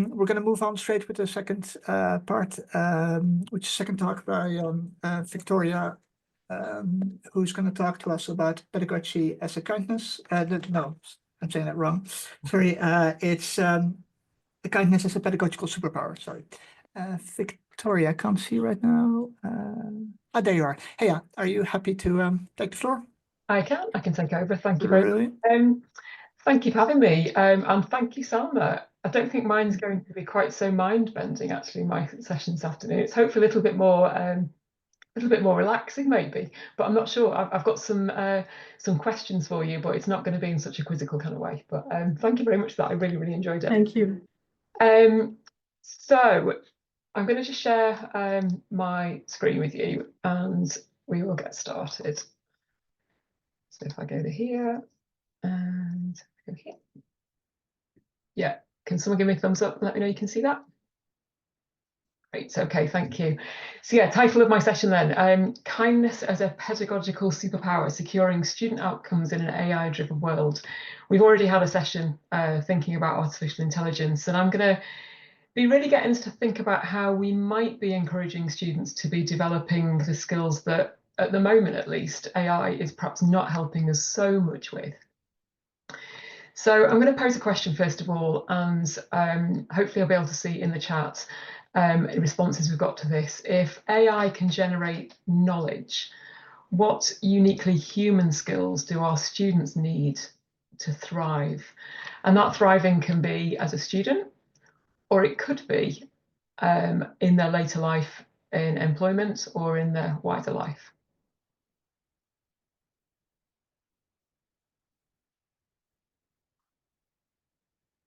We're going to move on straight with the second part, which is second talk by Victoria, who's going to talk to us about pedagogy as a kindness. No, I'm saying that wrong. Sorry, it's the kindness as a pedagogical superpower. Sorry, Victoria, I can't see right now. There you are. Hey, are you happy to take the floor? I can take over. Thank you very much. Thank you for having me. And thank you, Salma. I don't think mine's going to be quite so mind-bending, actually, my session this afternoon. It's hopefully a little bit more relaxing, maybe, but I'm not sure. I've got some questions for you, but it's not going to be in such a quizzical kind of way. But thank you very much for that. I really, really enjoyed it. Thank you. So I'm going to just share my screen with you, and we will get started. So if I go to here and go here. Yeah, can someone give me a thumbs up and let me know you can see that? Great, okay, thank you. So yeah, title of my session then, Kindness as a Pedagogical Superpower, Securing Student Outcomes in an AI-Driven World. We've already had a session thinking about artificial intelligence, and I'm going to be really getting to think about how we might be encouraging students to be developing the skills that, at the moment at least, AI is perhaps not helping us so much with. So I'm going to pose a question first of all, and hopefully I'll be able to see in the chat responses we've got to this. If AI can generate knowledge, what uniquely human skills do our students need to thrive? And that thriving can be as a student, or it could be in their later life in employment or in their wider life.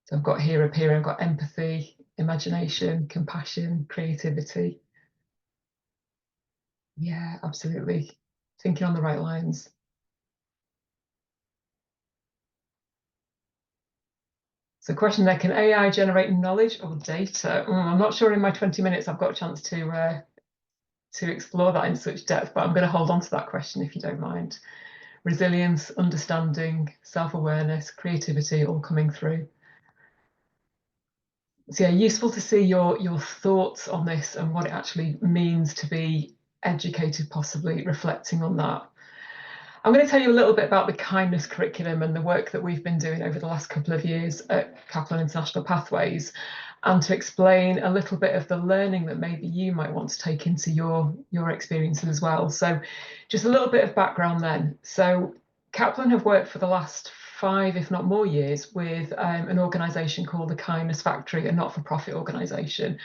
So I've got here up here, I've got empathy, imagination, compassion, creativity. Yeah, absolutely. Thinking on the right lines. So question there, can AI generate knowledge or data? I'm not sure in my 20 minutes I've got a chance to explore that in such depth, but I'm going to hold on to that question if you don't mind. Resilience, understanding, self-awareness, creativity all coming through. So yeah, useful to see your thoughts on this and what it actually means to be educated, possibly reflecting on that. I'm going to tell you a little bit about the kindness curriculum and the work that we've been doing over the last couple of years at Kaplan International Pathways, and to explain a little bit of the learning that maybe you might want to take into your experiences as well. So just a little bit of background then. So Kaplan have worked for the last 5, if not more years, with an organisation called the Kindness Factory, a not-for-profit organisation.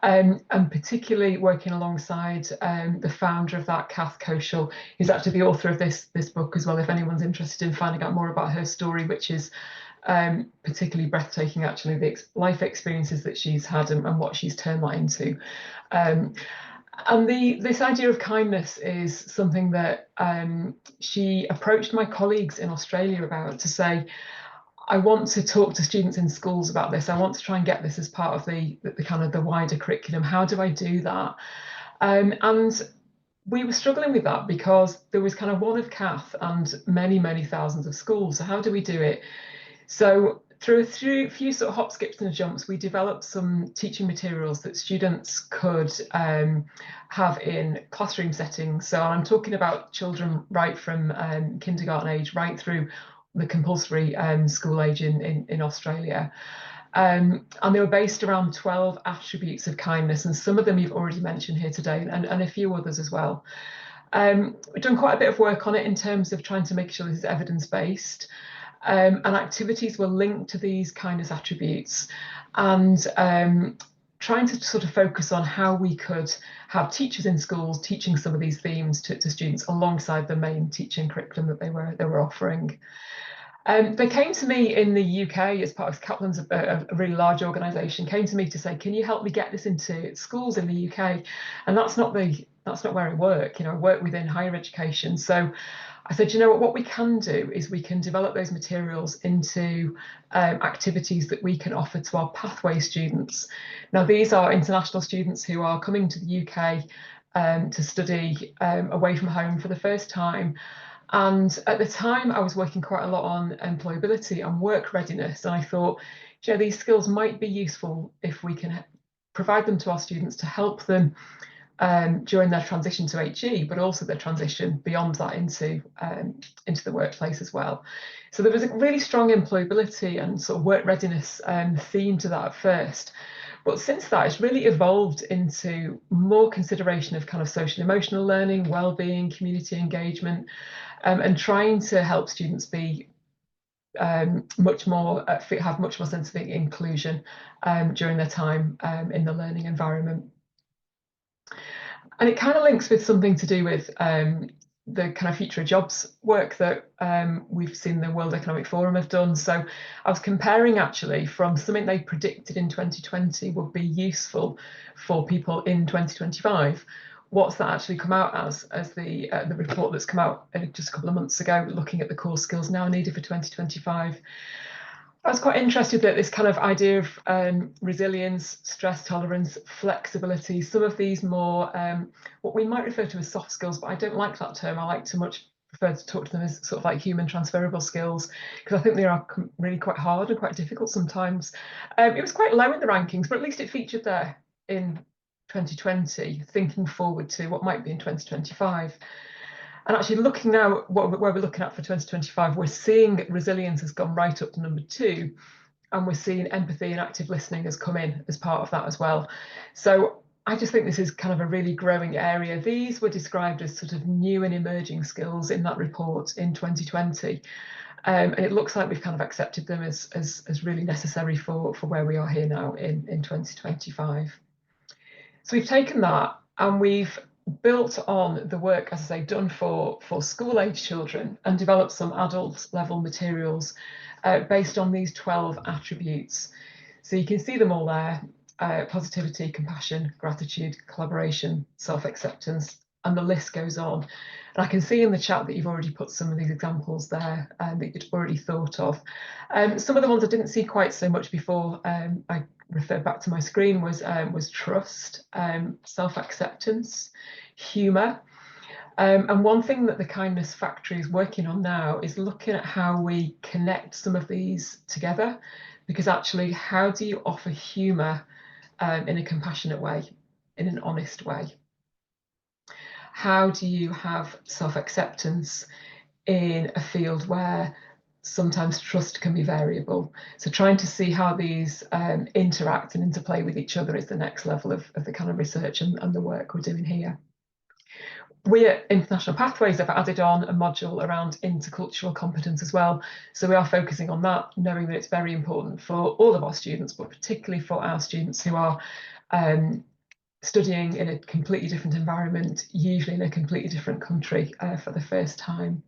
And particularly working alongside the founder of that, Kath Koshal, who's actually the author of this book as well, if anyone's interested in finding out more about her story, which is particularly breathtaking, actually, the life experiences that she's had and what she's turned that into. And this idea of kindness is something that she approached my colleagues in Australia about, to say, I want to talk to students in schools about this. I want to try and get this as part of the kind of the wider curriculum. How do I do that? And we were struggling with that because there was kind of one of Kath and many, many thousands of schools. So how do we do it? So through a few sort of hop, skips and jumps, we developed some teaching materials that students could have in classroom settings. So I'm talking about children right from kindergarten age right through the compulsory school age in Australia. And they were based around 12 attributes of kindness, and some of them you've already mentioned here today, and a few others as well. We've done quite a bit of work on it in terms of trying to make sure this is evidence-based, and activities were linked to these kindness attributes, and trying to sort of focus on how we could have teachers in schools teaching some of these themes to students alongside the main teaching curriculum that they were offering. They came to me in the UK as part of Kaplan's, a really large organisation, came to me to say, can you help me get this into schools in the UK? And that's not where I work. You know, I work within higher education. So I said, you know what we can do is we can develop those materials into activities that we can offer to our pathway students. Now, these are international students who are coming to the UK to study away from home for the first time. And at the time, I was working quite a lot on employability and work readiness. And I thought, these skills might be useful if we can provide them to our students to help them during their transition to HE, but also their transition beyond that into the workplace as well. So there was a really strong employability and sort of work readiness theme to that at first. But since that, it's really evolved into more consideration of kind of social emotional learning, well-being, community engagement, and trying to help students be much more have much more sense of inclusion during their time in the learning environment. And it kind of links with something to do with the kind of future of jobs work that we've seen the World Economic Forum have done. So I was comparing actually from something they predicted in 2020 would be useful for people in 2025. What's that actually come out as the report that's come out just a couple of months ago, looking at the core skills now needed for 2025. I was quite interested that this kind of idea of resilience, stress tolerance, flexibility, some of these more what we might refer to as soft skills, but I don't like that term. I like to much prefer to talk to them as sort of like human transferable skills, because I think they are really quite hard and quite difficult sometimes. It was quite low in the rankings, but at least it featured there in 2020, thinking forward to what might be in 2025. And actually looking now where we're looking at for 2025, we're seeing resilience has gone right up to number 2, and we're seeing empathy and active listening has come in as part of that as well. So I just think this is kind of a really growing area. These were described as sort of new and emerging skills in that report in 2020. And it looks like we've kind of accepted them as really necessary for where we are here now in 2025. So we've taken that and we've built on the work, as I say, done for school-age children and developed some adult-level materials based on these 12 attributes. So you can see them all there: positivity, compassion, gratitude, collaboration, self-acceptance, and the list goes on. And I can see in the chat that you've already put some of these examples there that you'd already thought of. Some of the ones I didn't see quite so much before I referred back to my screen was trust, self-acceptance, humour. And one thing that the Kindness Factory is working on now is looking at how we connect some of these together, because actually, how do you offer humour in a compassionate way, in an honest way? How do you have self-acceptance in a field where sometimes trust can be variable? So trying to see how these interact and interplay with each other is the next level of the kind of research and the work we're doing here. We at International Pathways have added on a module around intercultural competence as well. So we are focusing on that, knowing that it's very important for all of our students, but particularly for our students who are studying in a completely different environment, usually in a completely different country for the first time.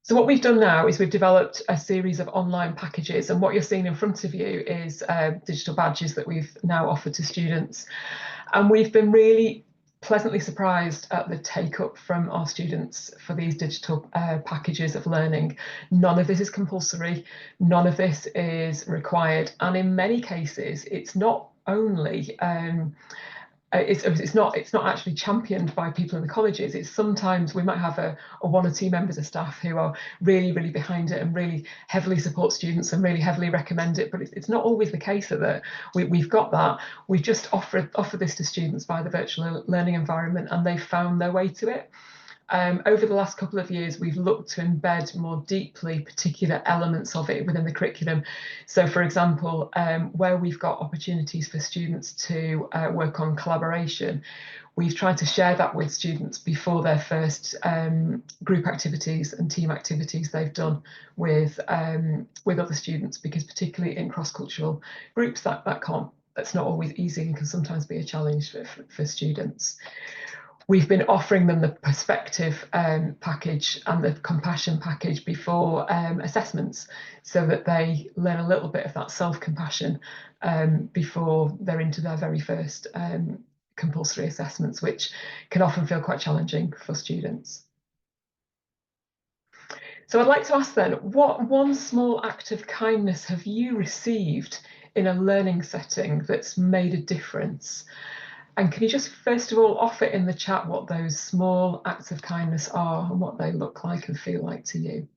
So what we've done now is we've developed a series of online packages, and what you're seeing in front of you is digital badges that we've now offered to students. And we've been really pleasantly surprised at the take-up from our students for these digital packages of learning. None of this is compulsory, none of this is required, and in many cases it's not only it's not actually championed by people in the colleges. It's sometimes we might have a one or two members of staff who are really behind it and really heavily support students and really heavily recommend it, but it's not always the case that we've got that. We just offer this to students by the virtual learning environment, and they've found their way to it. Over the last couple of years, we've looked to embed more deeply particular elements of it within the curriculum. So, for example, where we've got opportunities for students to work on collaboration, we've tried to share that with students before their first group activities and team activities they've done with other students, because particularly in cross-cultural groups, that's not always easy and can sometimes be a challenge for students. We've been offering them the perspective package and the compassion package before assessments, so that they learn a little bit of that self-compassion before they're into their very first compulsory assessments, which can often feel quite challenging for students. So I'd like to ask then, what one small act of kindness have you received in a learning setting that's made a difference? And can you just first of all offer in the chat what those small acts of kindness are and what they look like and feel like to you?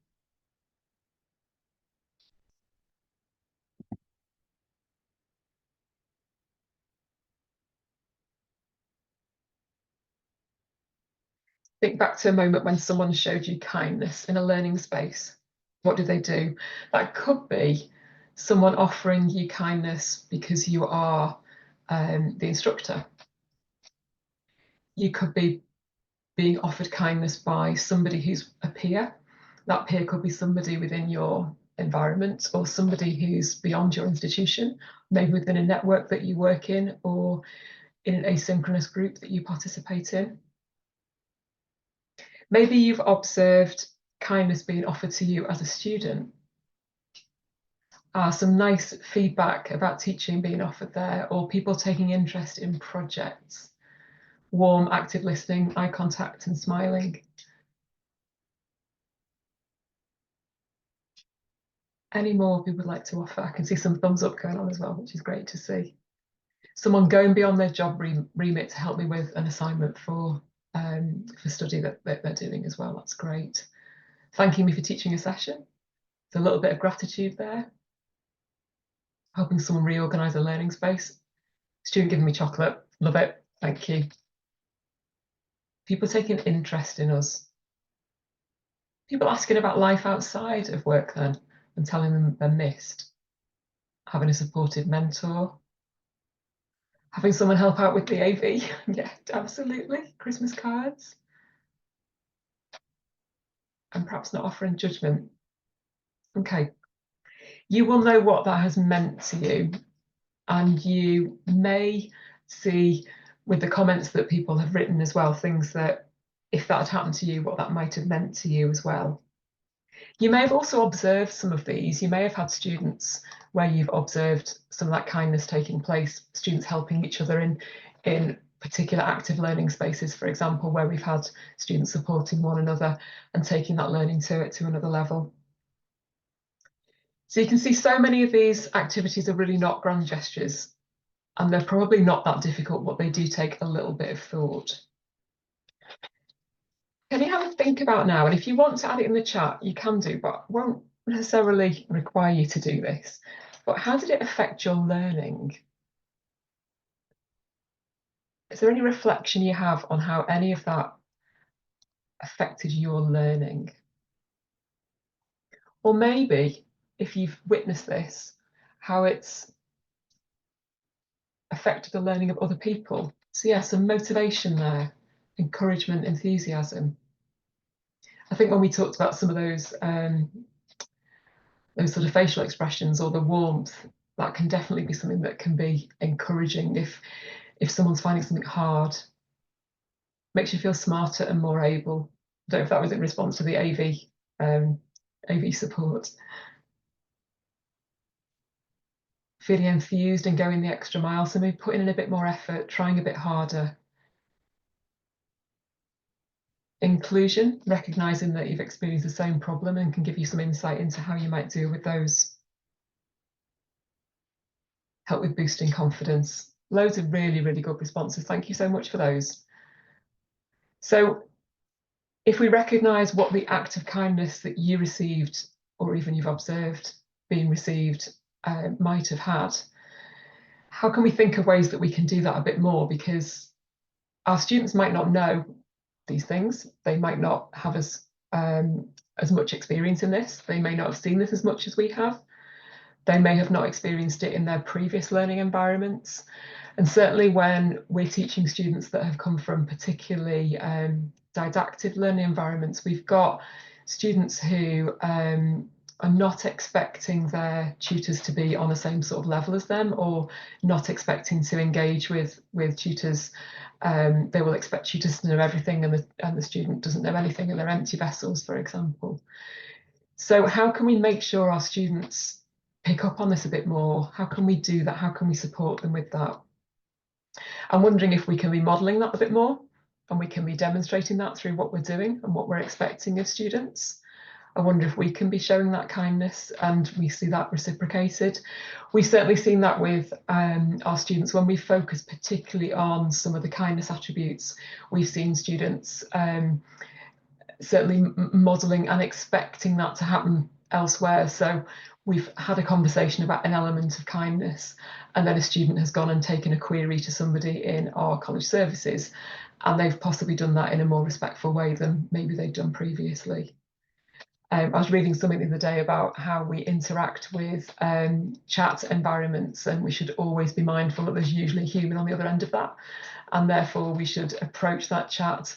Think back to a moment when someone showed you kindness in a learning space. What did they do? That could be someone offering you kindness because you are the instructor. You could be being offered kindness by somebody who's a peer. That peer could be somebody within your environment or somebody who's beyond your institution, maybe within a network that you work in or in an asynchronous group that you participate in. Maybe you've observed kindness being offered to you as a student. Some nice feedback about teaching being offered there, or people taking interest in projects, warm, active listening, eye contact and smiling. Any more people would like to offer? I can see some thumbs up going on as well, which is great to see. Someone going beyond their job remit to help me with an assignment for study that they're doing as well. That's great. Thanking me for teaching a session. There's a little bit of gratitude there. Helping someone reorganize a learning space. Student giving me chocolate. Love it. Thank you. People taking interest in us. People asking about life outside of work then and telling them they're missed. Having a supportive mentor. Having someone help out with the AV. Yeah, absolutely. Christmas cards. And perhaps not offering judgment. Okay. You will know what that has meant to you. And you may see with the comments that people have written as well, things that if that had happened to you, what that might have meant to you as well. You may have also observed some of these. You may have had students where you've observed some of that kindness taking place, students helping each other in particular active learning spaces, for example, where we've had students supporting one another and taking that learning to another level. So you can see so many of these activities are really not grand gestures, and they're probably not that difficult, but they do take a little bit of thought. Can you have a think about now? And if you want to add it in the chat, you can do, but I won't necessarily require you to do this. But how did it affect your learning? Is there any reflection you have on how any of that affected your learning? Or maybe, if you've witnessed this, how it's affected the learning of other people. So yeah, some motivation there, encouragement, enthusiasm. I think when we talked about some of those sort of facial expressions or the warmth, that can definitely be something that can be encouraging if someone's finding something hard. Makes you feel smarter and more able. I don't know if that was in response to the AV support. Feeling enthused and going the extra mile, so maybe putting in a bit more effort, trying a bit harder. Inclusion, recognizing that you've experienced the same problem and can give you some insight into how you might deal with those. Help with boosting confidence. Loads of really, really good responses. Thank you so much for those. So if we recognize what the act of kindness that you received, or even you've observed being received, might have had, how can we think of ways that we can do that a bit more? Because our students might not know these things. They might not have as much experience in this. They may not have seen this as much as we have. They may have not experienced it in their previous learning environments. And certainly when we're teaching students that have come from particularly didactic learning environments, we've got students who are not expecting their tutors to be on the same sort of level as them, or not expecting to engage with tutors. They will expect tutors to know everything, and the student doesn't know anything, and they're empty vessels, for example. So how can we make sure our students pick up on this a bit more? How can we do that? How can we support them with that? I'm wondering if we can be modelling that a bit more, and we can be demonstrating that through what we're doing and what we're expecting of students. I wonder if we can be showing that kindness and we see that reciprocated. We've certainly seen that with our students when we focus particularly on some of the kindness attributes. We've seen students certainly modelling and expecting that to happen elsewhere. So we've had a conversation about an element of kindness, and then a student has gone and taken a query to somebody in our college services, and they've possibly done that in a more respectful way than maybe they'd done previously. I was reading something the other day about how we interact with chat environments, and we should always be mindful that there's usually a human on the other end of that, and therefore we should approach that chat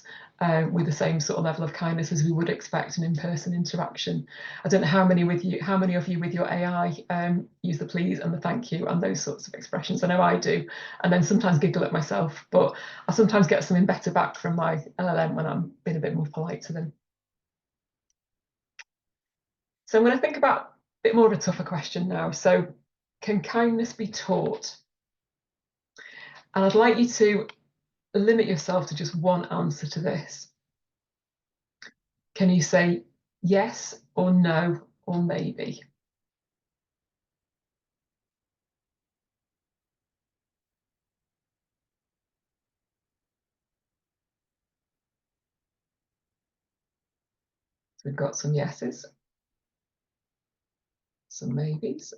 with the same sort of level of kindness as we would expect an in-person interaction. I don't know how many of you with your AI use the please and the thank you and those sorts of expressions. I know I do, and then sometimes giggle at myself, but I sometimes get something better back from my LLM when I'm being a bit more polite to them. So I'm going to think about a bit more of a tougher question now. So, can kindness be taught? And I'd like you to limit yourself to just one answer to this. Can you say yes or no or maybe? So we've got some yeses, some maybes.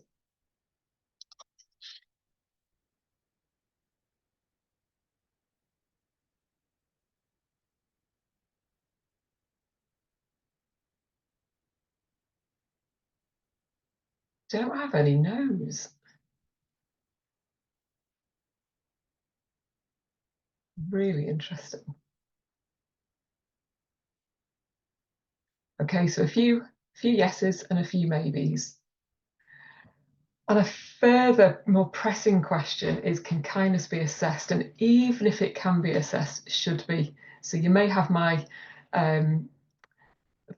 Don't have any no's. Really interesting. Okay, so a few yeses and a few maybes. And a further, more pressing question is, can kindness be assessed? And even if it can be assessed, should be. So you may have my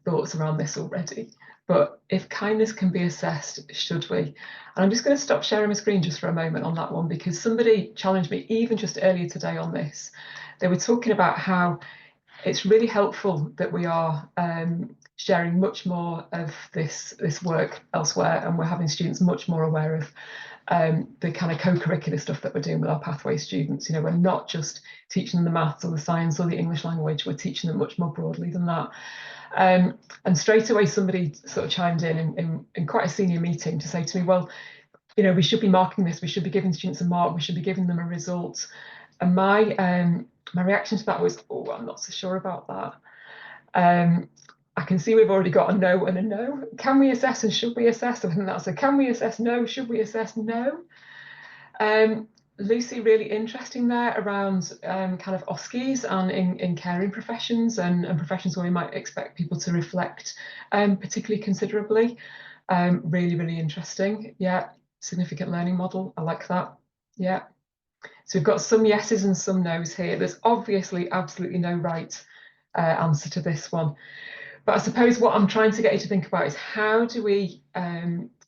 thoughts around this already, but if kindness can be assessed, should we? And I'm just going to stop sharing my screen just for a moment on that one, because somebody challenged me even just earlier today on this. They were talking about how it's really helpful that we are sharing much more of this work elsewhere, and we're having students much more aware of the kind of co-curricular stuff that we're doing with our pathway students. You know, we're not just teaching them the maths or the science or the English language, we're teaching them much more broadly than that. And straight away somebody sort of chimed in quite a senior meeting to say to me, well, you know, we should be marking this, we should be giving students a mark, we should be giving them a result. And my reaction to that was, oh, I'm not so sure about that. I can see we've already got a no and a no. Can we assess and should we assess? I think that's a can we assess no, should we assess no? Lucy, really interesting there around kind of OSCEs and in caring professions and professions where we might expect people to reflect particularly considerably. Really, really interesting. Yeah, significant learning model. I like that. Yeah. So we've got some yeses and some nos here. There's obviously absolutely no right answer to this one. But I suppose what I'm trying to get you to think about is, how do we,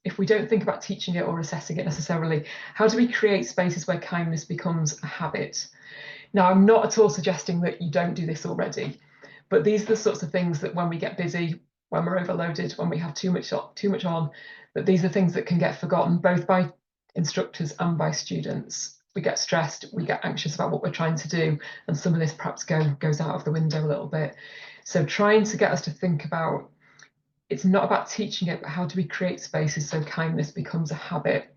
if we don't think about teaching it or assessing it necessarily, how do we create spaces where kindness becomes a habit? Now, I'm not at all suggesting that you don't do this already, but these are the sorts of things that when we get busy, when we're overloaded, when we have too much on, that these are things that can get forgotten both by instructors and by students. We get stressed, we get anxious about what we're trying to do, and some of this perhaps goes out of the window a little bit. So trying to get us to think about, it's not about teaching it, but how do we create spaces so kindness becomes a habit?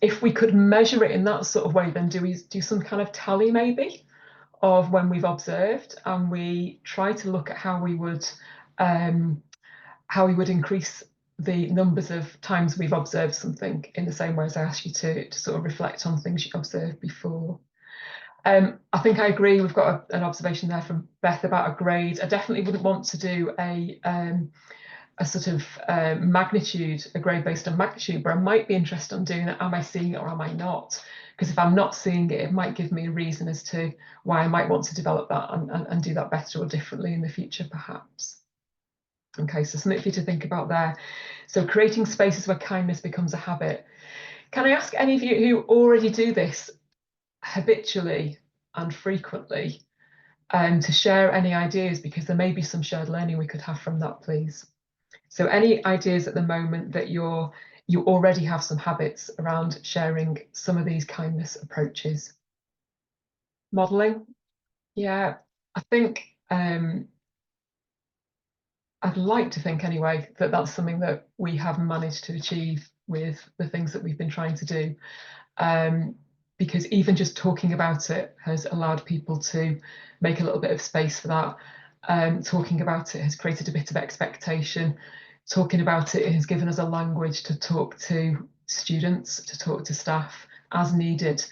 If we could measure it in that sort of way, then do we do some kind of tally maybe of when we've observed, and we try to look at how we would increase the numbers of times we've observed something, in the same way as I asked you to sort of reflect on things you observed before. I think I agree. We've got an observation there from Beth about a grade. I definitely wouldn't want to do a sort of magnitude, a grade based on magnitude, but I might be interested in doing that. Am I seeing it or am I not? Because if I'm not seeing it, it might give me a reason as to why I might want to develop that and do that better or differently in the future, perhaps. Okay, so something for you to think about there. So creating spaces where kindness becomes a habit. Can I ask any of you who already do this habitually and frequently to share any ideas, because there may be some shared learning we could have from that, please. So any ideas at the moment that you already have some habits around sharing some of these kindness approaches? Modeling, yeah, I think I'd like to think anyway that that's something that we have managed to achieve with the things that we've been trying to do. because even just talking about it has allowed people to make a little bit of space for that. Talking about it has created a bit of expectation. Talking about it has given us a language to talk to students, to talk to staff as needed.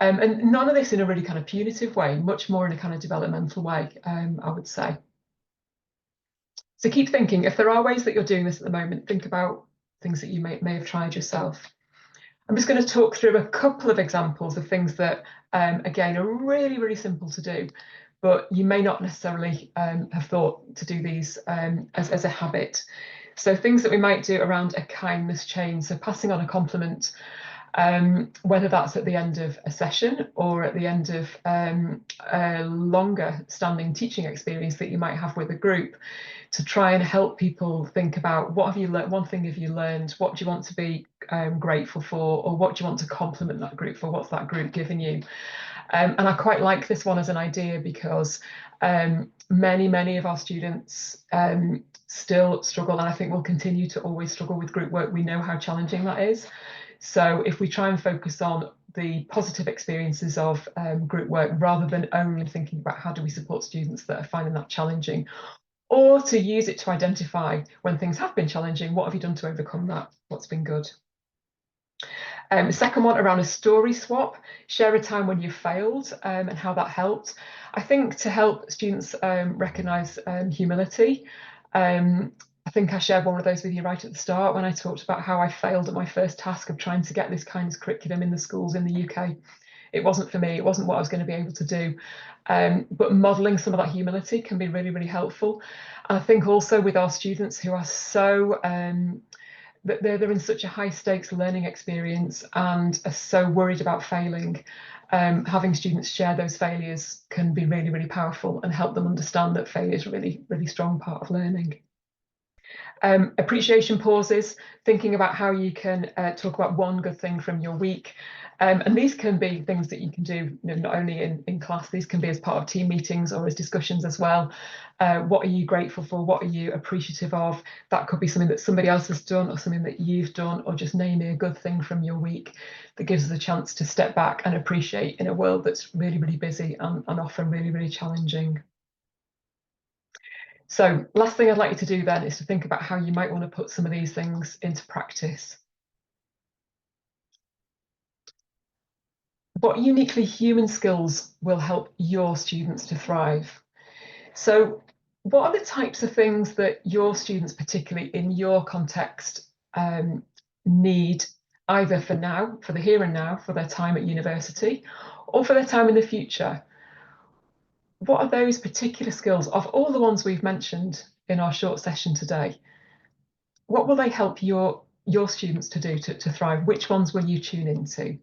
And none of this in a really kind of punitive way, much more in a kind of developmental way, I would say. So keep thinking, if there are ways that you're doing this at the moment, think about things that you may have tried yourself. I'm just going to talk through a couple of examples of things that, again, are really, really simple to do, but you may not necessarily have thought to do these as a habit. So things that we might do around a kindness chain, so passing on a compliment, whether that's at the end of a session or at the end of a longer standing teaching experience that you might have with a group, to try and help people think about what have you learned, one thing have you learned, what do you want to be grateful for, or what do you want to compliment that group for, what's that group given you. And I quite like this one as an idea because many of our students still struggle, and I think will continue to always struggle with group work. We know how challenging that is. So if we try and focus on the positive experiences of group work, rather than only thinking about how do we support students that are finding that challenging, or to use it to identify when things have been challenging, what have you done to overcome that? What's been good? The second one around a story swap, share a time when you failed and how that helped. I think to help students recognise humility. I think I shared one of those with you right at the start when I talked about how I failed at my first task of trying to get this kindness curriculum in the schools in the UK. It wasn't for me, it wasn't what I was going to be able to do. But modelling some of that humility can be really, really helpful. And I think also with our students who are so, they're in such a high stakes learning experience and are so worried about failing, having students share those failures can be really, really powerful and help them understand that failure is a really, really strong part of learning. Appreciation pauses, thinking about how you can talk about one good thing from your week. And these can be things that you can do, not only in class, these can be as part of team meetings or as discussions as well. What are you grateful for? What are you appreciative of? That could be something that somebody else has done or something that you've done, or just naming a good thing from your week that gives us a chance to step back and appreciate in a world that's really, really busy and often really, really challenging. So last thing I'd like you to do then is to think about how you might want to put some of these things into practice. What uniquely human skills will help your students to thrive? So what are the types of things that your students, particularly in your context, need either for now, for the here and now, for their time at university, or for their time in the future? What are those particular skills of all the ones we've mentioned in our short session today? What will they help your students to do to thrive? Which ones will you tune into?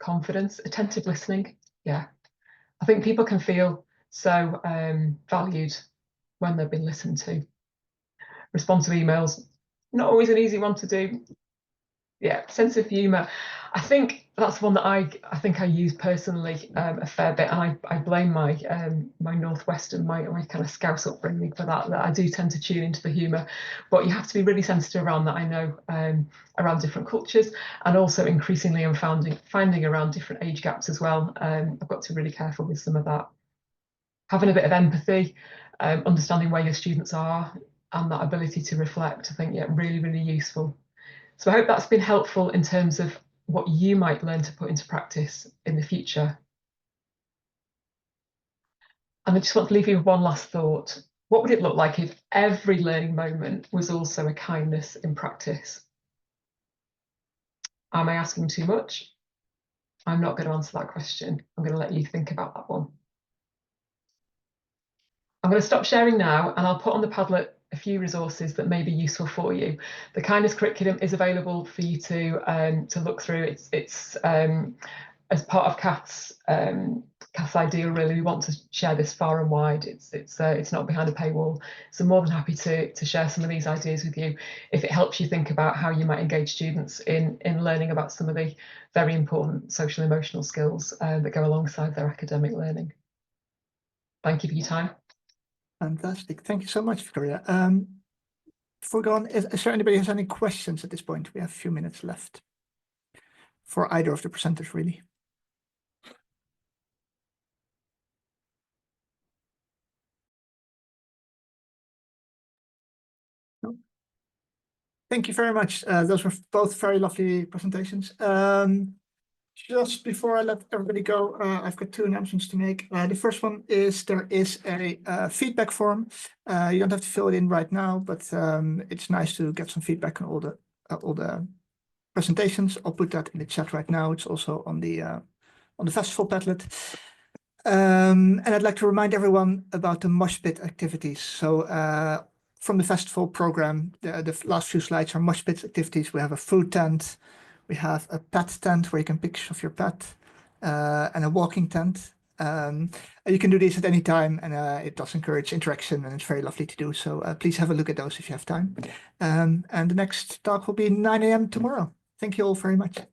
Confidence, attentive listening. Yeah, I think people can feel so valued when they've been listened to. Respond to emails, not always an easy one to do. Yeah, sense of humour. I think that's one that I think I use personally a fair bit, and I blame my my Northwestern, my kind of Scouse upbringing for that I do tend to tune into the humour. But you have to be really sensitive around that, I know, around different cultures, and also increasingly I'm finding around different age gaps as well. I've got to be really careful with some of that. Having a bit of empathy, understanding where your students are, and that ability to reflect, I think, yeah, really, really useful. So I hope that's been helpful in terms of what you might learn to put into practice in the future. And I just want to leave you with one last thought. What would it look like if every learning moment was also a kindness in practice? Am I asking too much? I'm not going to answer that question. I'm going to let you think about that one. I'm going to stop sharing now, and I'll put on the Padlet a few resources that may be useful for you. The kindness curriculum is available for you to look through. It's as part of Kath's ideal, really. We want to share this far and wide. It's not behind a paywall. So I'm more than happy to share some of these ideas with you if it helps you think about how you might engage students in learning about some of the very important social emotional skills that go alongside their academic learning. Thank you for your time. Fantastic. Thank you so much, Victoria. Before going, is there anybody who has any questions at this point? We have a few minutes left for either of the presenters, really. No? Thank you very much. Those were both very lovely presentations. Just before I let everybody go, I've got two announcements to make. The first one is there is a feedback form. You don't have to fill it in right now, but it's nice to get some feedback on all the presentations. I'll put that in the chat right now. It's also on the festival Padlet. And I'd like to remind everyone about the mosh pit activities. So from the festival program, the last few slides are mosh pit activities. We have a food tent. We have a pet tent where you can picture of your pet, and a walking tent. You can do this at any time, and it does encourage interaction, and it's very lovely to do. So please have a look at those if you have time. And the next talk will be 9 a.m. tomorrow. Thank you all very much.